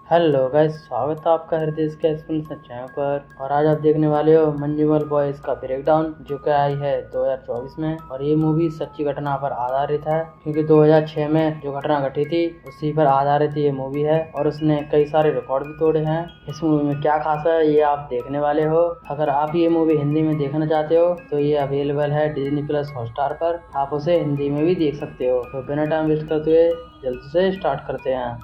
Hello guys, स्वागत है आपका हृदय के एक्सप्लेनेशन चैनल पर। और आज आप देखने वाले हो मंजूमल बॉयज का ब्रेकडाउन, जो कि आई है 2024 में। और ये मूवी सच्ची घटना पर आधारित है, क्योंकि 2006 में जो घटना घटी थी उसी पर आधारित ये मूवी है। और उसने कई सारे रिकॉर्ड भी तोड़े हैं। इस मूवी में क्या खास है ये आप देखने वाले हो। अगर आप ये मूवी हिंदी में देखना चाहते हो तो ये अवेलेबल है डिज्नी प्लस हॉटस्टार पर, आप उसे हिंदी में भी देख सकते हो। तो बिना टाइम वेस्ट करते हुए जल्द से स्टार्ट करते हैं।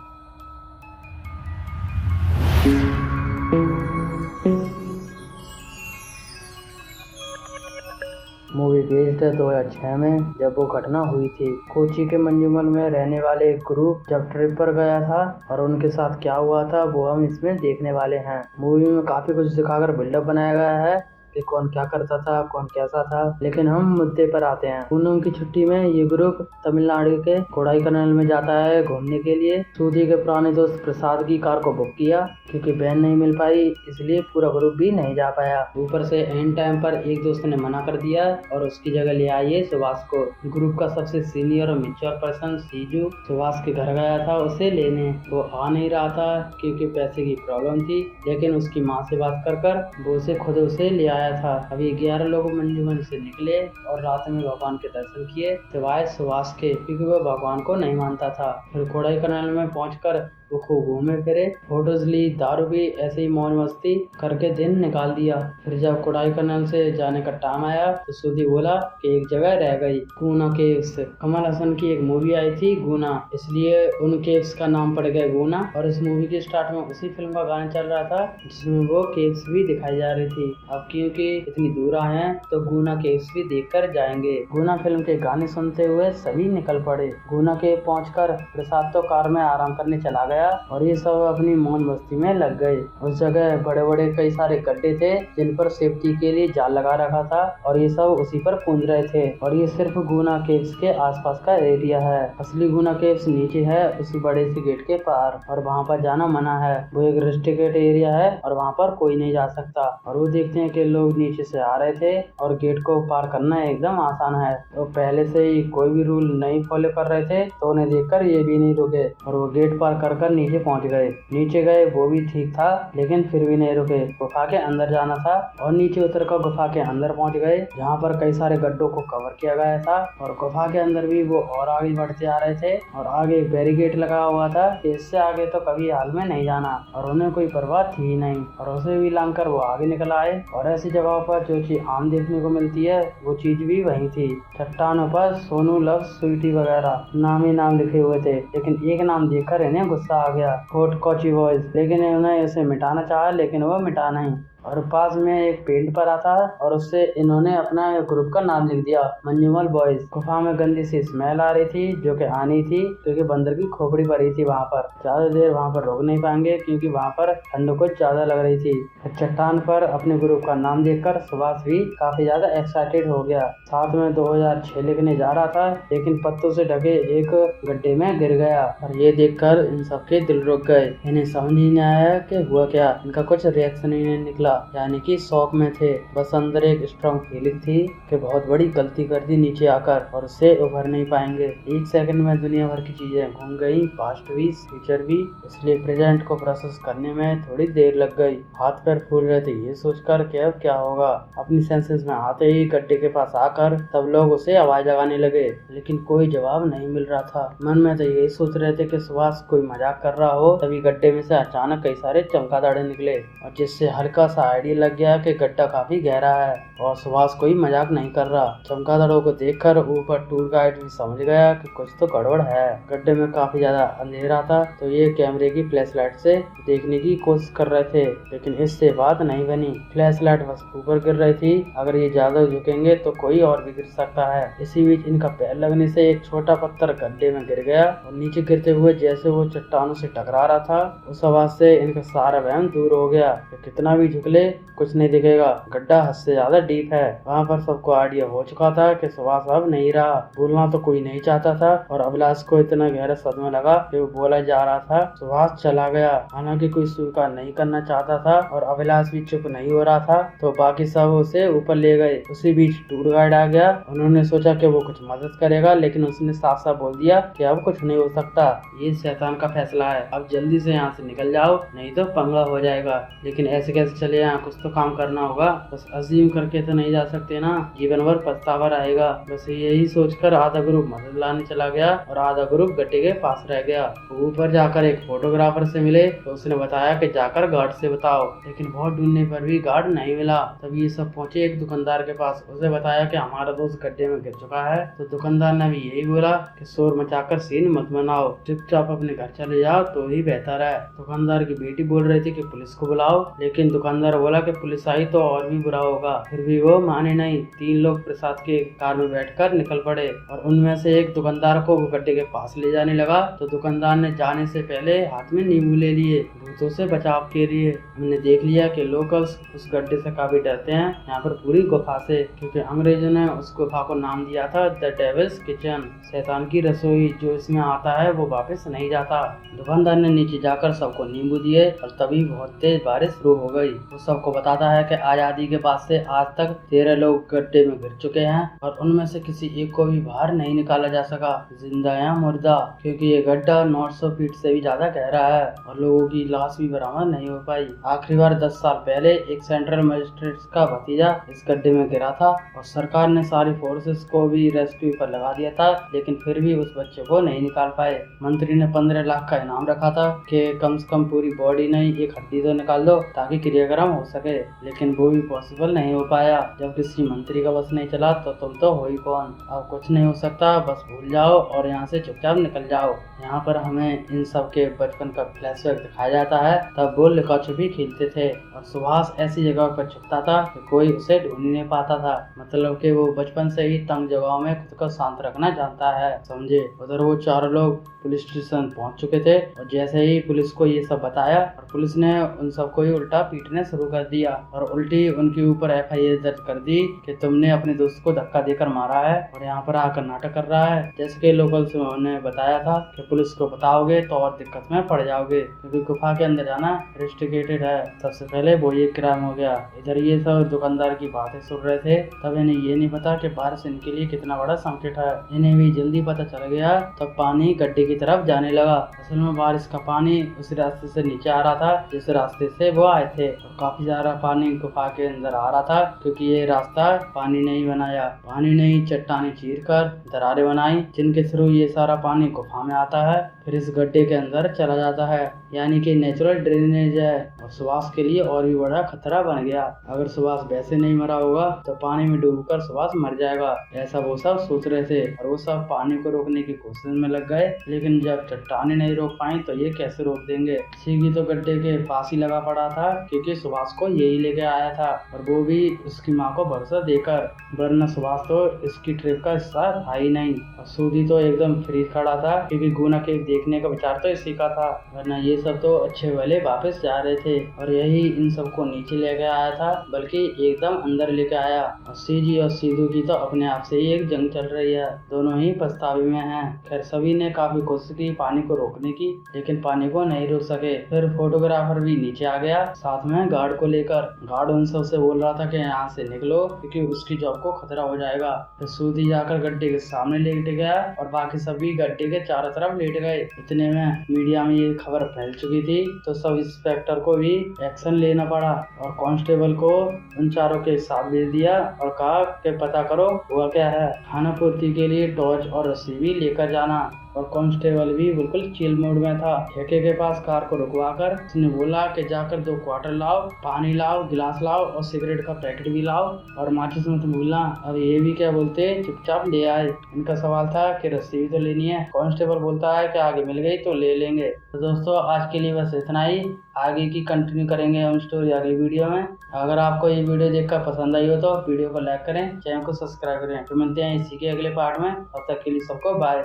मूवी बेस्ड है 2006 में, जब वो घटना हुई थी। कोची के मंजूमल में रहने वाले एक ग्रुप जब ट्रिप पर गया था और उनके साथ क्या हुआ था वो हम इसमें देखने वाले हैं। मूवी में काफी कुछ दिखाकर बिल्डअप बनाया गया है कि कौन क्या करता था, कौन कैसा था। लेकिन हम मुद्दे पर आते हैं। पूनम की छुट्टी में ये ग्रुप तमिलनाडु के कोडाईकनाल में जाता है घूमने के लिए। सूदी के पुराने दोस्त प्रसाद की कार को बुक किया, क्योंकि वैन नहीं मिल पाई, इसलिए पूरा ग्रुप भी नहीं जा पाया। ऊपर से एंड टाइम पर एक दोस्त ने मना कर दिया और उसकी जगह ले आइए सुभाष को। ग्रुप का सबसे सीनियर और मेच्योर पर्सन सीजू सुभाष के घर गया था उसे लेने। वो आ नहीं रहा था क्योंकि पैसे की प्रॉब्लम थी, लेकिन उसकी माँ से बात कर वो उसे खुद उसे ले आया था। अभी 11 लोग मंजूमल से निकले और रात में भगवान के दर्शन किए, सिवाय सुभाष के, क्योंकि वह भगवान को नहीं मानता था। फिर कोडाईकनाल में पहुंचकर वो खूब घूमे फिरे, फोटोज ली, दारू भी, ऐसे ही मौज मस्ती करके दिन निकाल दिया। फिर जब कोडाईकनाल से जाने का टाइम आया तो सूदी बोला कि एक जगह रह गई, गुना केव्स। कमल हसन की एक मूवी आई थी गुना, इसलिए उन केव्स का नाम पड़ गया गुना। और इस मूवी के स्टार्ट में उसी फिल्म का गाना चल रहा था जिसमें वो केव्स भी दिखाई जा रही थी। अब क्योंकि इतनी दूर आए हैं तो गुना केव्स भी देख कर जाएंगे। गुना फिल्म के गाने सुनते हुए सभी निकल पड़े। गुना के पहुंचकर प्रसाद तो कार में आराम करने चला गया और ये सब अपनी मौज मस्ती में लग गए। उस जगह बड़े बड़े कई सारे गड्ढे थे जिन पर सेफ्टी के लिए जाल लगा रखा था और ये सब उसी पर पूंज रहे थे। और ये सिर्फ गुना केव्स के आसपास का एरिया है। असली गुना केव्स नीचे है उसी बड़े से गेट के पार, और वहाँ पर जाना मना है। वो एक रेस्ट्रिक्टेड एरिया है और वहाँ पर कोई नहीं जा सकता। और वो देखते हैं कि लोग नीचे से आ रहे थे और गेट को पार करना एकदम आसान है। तो पहले से ही कोई भी रूल नहीं फॉलो कर रहे थे, तो उन्हें देखकर ये भी नहीं रुके और वो गेट पार कर नीचे पहुंच गए। नीचे गए वो भी ठीक था, लेकिन फिर भी नहीं रुके। गुफा के अंदर जाना था और नीचे उतर कर गुफा के अंदर पहुंच गए, जहाँ पर कई सारे गड्ढों को कवर किया गया था। और गुफा के अंदर भी वो और आगे बढ़ते आ रहे थे और आगे एक बैरिकेड लगा हुआ था कि इससे आगे तो कभी हाल में नहीं जाना। और उन्हें कोई परवाह थी ही नहीं और उसे भी लांघकर वो आगे निकल आए। और ऐसी जगहों पर जो चीज आम देखने को मिलती है वो चीज भी वही थी। चट्टानों पर सोनू लव्स स्वीटी वगैरह नाम ही नाम लिखे हुए थे, लेकिन एक नाम देखकर इन्हें गुस्सा आ गया, कोट कोची बॉयज। लेकिन उन्हें इसे मिटाना चाहा, लेकिन वो मिटा नहीं। और पास में एक पेंट पड़ा था और उससे इन्होंने अपना ग्रुप का नाम लिख दिया, मंजूमल बॉयज। गुफा में गंदी सी स्मेल आ रही थी, जो कि आनी थी क्योंकि बंदर की खोपड़ी पड़ी थी वहाँ पर। ज्यादा देर वहाँ पर रुक नहीं पाएंगे क्योंकि वहाँ पर ठंड कुछ ज्यादा लग रही थी। चट्टान पर अपने ग्रुप का नाम देखकर सुभाष भी काफी ज्यादा एक्साइटेड हो गया। साथ में 2006 लिखने जा रहा था, लेकिन पत्तों से ढके एक गड्ढे में गिर गया। और ये देखकर इन सबके दिल रुक गए। इन्हें समझ ही नहीं आया कि हुआ क्या। इनका कुछ रिएक्शन ही नहीं निकला, यानी कि शौक में थे। बस अंदर एक स्ट्रॉन्ग फीलिंग थी कि बहुत बड़ी गलती कर दी नीचे आकर और उससे उभर नहीं पाएंगे। एक सेकंड में दुनिया भर की चीजें घूम गई, पास्ट भी फ्यूचर भी, इसलिए प्रेजेंट को प्रोसेस करने में थोड़ी देर लग गई। हाथ पैर फूल रहे थे ये सोचकर कि अब क्या होगा। अपनी सेंसेस में आते ही गड्ढे के पास आकर सब लोग उसे आवाज लगाने लगे, लेकिन कोई जवाब नहीं मिल रहा था। मन में तो यही सोच रहे थे कि सुभाष कोई मजाक कर रहा हो। तभी गड्ढे में से अचानक कई सारे चमगादड़ निकले और जिससे हल्का सा आइडिया लग गया कि गड्ढा काफी गहरा है और सुभाष कोई मजाक नहीं कर रहा। चमगादड़ों को देखकर ऊपर टूर गाइड भी समझ गया कि कुछ तो गड़बड़ है। गड्ढे में काफी ज्यादा अंधेरा था, तो ये कैमरे की फ्लैशलाइट से देखने की कोशिश कर रहे थे, लेकिन इससे बात नहीं बनी। फ्लैशलाइट बस ऊपर गिर रही थी, अगर ये ज्यादा झुकेंगे तो कोई और भी गिर सकता है। इसी बीच इनका पैर लगने से एक छोटा पत्थर गड्ढे में गिर गया और नीचे गिरते हुए जैसे वो चट्टानों से टकरा रहा था, उस आवाज से इनका सारा वहम दूर हो गया। कितना भी झुक निकले कुछ नहीं दिखेगा, गड्ढा हद से ज्यादा डीप है। वहाँ पर सबको आइडिया हो चुका था कि सुभाष अब नहीं रहा। बोलना तो कोई नहीं चाहता था और अभिलाष को इतना गहरा सदमा लगा कि वो बोला जा रहा था सुभाष चला गया। हालांकि कोई स्वीकार नहीं करना चाहता था और अभिलाष भी चुप नहीं हो रहा था, तो बाकी सब उसे ऊपर ले गए। उसी बीच टूर गाइड आ गया। उन्होंने सोचा कि वो कुछ मदद करेगा, लेकिन उसने साफ साफ बोल दिया कि अब कुछ नहीं हो सकता, ये शैतान का फैसला है, अब जल्दी से यहाँ से निकल जाओ नहीं तो पंगा हो जाएगा। लेकिन ऐसे कैसे चले यहाँ, कुछ तो काम करना होगा, बस अजीम करके तो नहीं जा सकते ना, जीवन भर पछतावा रहेगा। बस यही सोचकर आधा ग्रुप मदद लाने चला गया और आधा ग्रुप गड्ढे के पास रह गया। ऊपर जाकर एक फोटोग्राफर से मिले तो उसने बताया कि जाकर गार्ड से बताओ, लेकिन बहुत ढूंढने पर भी गार्ड नहीं मिला। तब ये सब पहुंचे एक दुकानदार के पास। उसे बताया कि हमारा दोस्त गड्ढे में गिर चुका है। तो दुकानदार ने भी यही बोला कि शोर मचाकर सीन मत बनाओ, चुपचाप अपने घर चले जाओ तो ही बेहतर है। दुकानदार की बेटी बोल रही थी कि पुलिस को बुलाओ, लेकिन दुकानदार बोला कि पुलिस आई तो और भी बुरा होगा। फिर भी वो माने नहीं। 3 लोग प्रसाद के कार में बैठकर निकल पड़े और उनमें से एक दुकानदार को गड्ढे के पास ले जाने लगा। तो दुकानदार ने जाने से पहले हाथ में नींबू ले लिए भूतों से बचाव के लिए। हमने देख लिया कि लोकल्स उस गड्ढे से काफी डरते हैं, यहाँ पर पूरी गुफा से, क्योंकि अंग्रेजों ने उस गुफा को नाम दिया था द डेविल्स किचन, शैतान की रसोई। जो इसमें आता है वो वापस नहीं जाता। दुकानदार ने नीचे जाकर सबको नींबू दिए और तभी बहुत तेज बारिश शुरू हो गई। वो सबको बताता है कि आजादी के बाद से आज तक 13 लोग गड्ढे में गिर चुके हैं और उनमें से किसी एक को भी बाहर नहीं निकाला जा सका, जिंदा या मुर्दा, क्योंकि ये गड्ढा 900 फीट से भी ज्यादा गहरा है और लोगों की लाश भी बरामद नहीं हो पाई। आखिरी बार 10 साल पहले एक सेंट्रल मजिस्ट्रेट का भतीजा इस गड्ढे में गिरा था और सरकार ने सारी फोर्सेस को भी रेस्क्यू पर लगा दिया था, लेकिन फिर भी उस बच्चे को नहीं निकाल पाए। मंत्री ने 15 लाख का इनाम रखा था कि कम से कम पूरी बॉडी नहीं, एक हड्डी तो निकाल दो ताकि क्रियाक्रम हो सके, लेकिन वो भी पॉसिबल नहीं हो पाया। जब किसी मंत्री का बस नहीं चला तो तुम तो हो ही कौन। अब कुछ नहीं हो सकता, बस भूल जाओ और यहाँ से चुपचाप निकल जाओ। यहाँ पर हमें इन सब के बचपन का फ्लैशबैक दिखाया जाता है। तब वो लुका छुपी खेलते थे और सुभाष ऐसी जगह पर छुपता था कि कोई उसे ढूंढ नहीं पाता था। मतलब कि वो बचपन से ही तंग जगहों में खुद को शांत रखना जानता है, समझे। उधर वो 4 लोग पुलिस स्टेशन पहुंच चुके थे और जैसे ही पुलिस को ये सब बताया और पुलिस ने उन सबको ही उल्टा पीटने शुरू कर दिया और उल्टी उनके ऊपर FIR दर्ज कर दी कि तुमने अपने दोस्त को धक्का देकर मारा है और यहाँ पर आकर नाटक कर रहा है। जैसे कि लोकल्स ने बताया था कि पुलिस को बताओगे तो और दिक्कत में पड़ जाओगे, क्योंकि गुफा के अंदर जाना रिस्ट्रिक्टेड है। सबसे पहले वो ये क्राइम हो गया। इधर ये सब दुकानदार की बातें सुन रहे थे, तब इन्हें ये नहीं पता कि बारिश इनके लिए कितना बड़ा संकट है। इन्हें भी जल्दी पता चल गया। तब पानी गड्ढे की तरफ जाने लगा। असल में बारिश का पानी उसी रास्ते से नीचे आ रहा था जिस रास्ते से वो आए थे और काफी ज्यादा पानी गुफा के अंदर आ रहा था, क्योंकि ये रास्ता पानी नहीं बनाया। पानी नहीं, चट्टाने चीर कर दरारें बनाई जिनके थ्रू ये सारा पानी गुफा में आता है, फिर इस गड्ढे के अंदर चला जाता है। यानी कि नेचुरल ड्रेनेज है और सुभाष के लिए और भी बड़ा खतरा बन गया। अगर सुभाष वैसे नहीं मरा होगा तो पानी में डूबकर सुभाष मर जाएगा, ऐसा वो सब सोच रहे थे और वो सब पानी को रोकने की कोशिश में लग गए। लेकिन जब चट्टाने नहीं रोक पाई तो ये कैसे रोक देंगे। सीगी तो गड्ढे के पास ही लगा पड़ा था, क्योंकि सुभाष को यही लेके आया था और वो भी उसकी माँ को भरोसा देकर, वरना सुभाष तो इसकी ट्रिप का हिस्सा था ही नहीं। और सूदी तो एकदम फ्री खड़ा था, क्योंकि गुना के देखने का विचार तो इसी का था, वरना ये सब तो अच्छे वाले वापस जा रहे थे और यही इन सबको नीचे लेके आया था, बल्कि एकदम अंदर लेके आया। और सीजी और सीधू की तो अपने आप से ही एक जंग चल रही है, दोनों ही पछतावे में हैं। खैर सभी ने काफी कोशिश की पानी को रोकने की, लेकिन पानी को नहीं रोक सके। फिर फोटोग्राफर भी नीचे आ गया साथ में गार्ड को लेकर। गार्ड उन सबसे बोल रहा था कि यहाँ से निकलो, क्योंकि उसकी जॉब को खतरा हो जाएगा। फिर सूदी जाकर गड्ढे के सामने लेट गया और बाकी सभी गड्ढे के चारों तरफ लेट गए। इतने में मीडिया में ये खबर फैल चुकी थी, तो सब इंस्पेक्टर को भी एक्शन लेना पड़ा और कांस्टेबल को उन चारों के साथ भेज दिया और कहा कि पता करो हुआ क्या है। खाना पूर्ति के लिए टॉर्च और रस्सी भी लेकर जाना। और कांस्टेबल भी बिल्कुल चिल मोड में था। ठेके के पास कार को रुकवाकर उसने बोला कि जाकर 2 क्वार्टर लाओ, पानी लाओ, गिलास लाओ और सिगरेट का पैकेट भी लाओ और माचिस मत भूलना। अब ये भी क्या बोलते, चुपचाप ले आए। इनका सवाल था कि रस्सी भी तो लेनी है। कांस्टेबल बोलता है कि आगे मिल गई तो ले लेंगे। तो दोस्तों आज के लिए बस इतना ही, आगे की कंटिन्यू करेंगे हम स्टोरी अगली वीडियो में। अगर आपको ये वीडियो देखकर पसंद आई हो तो वीडियो को लाइक करें, चैनल को सब्सक्राइब करें। तो मिलते हैं इसी के अगले पार्ट में, तब तक के लिए सबको बाय।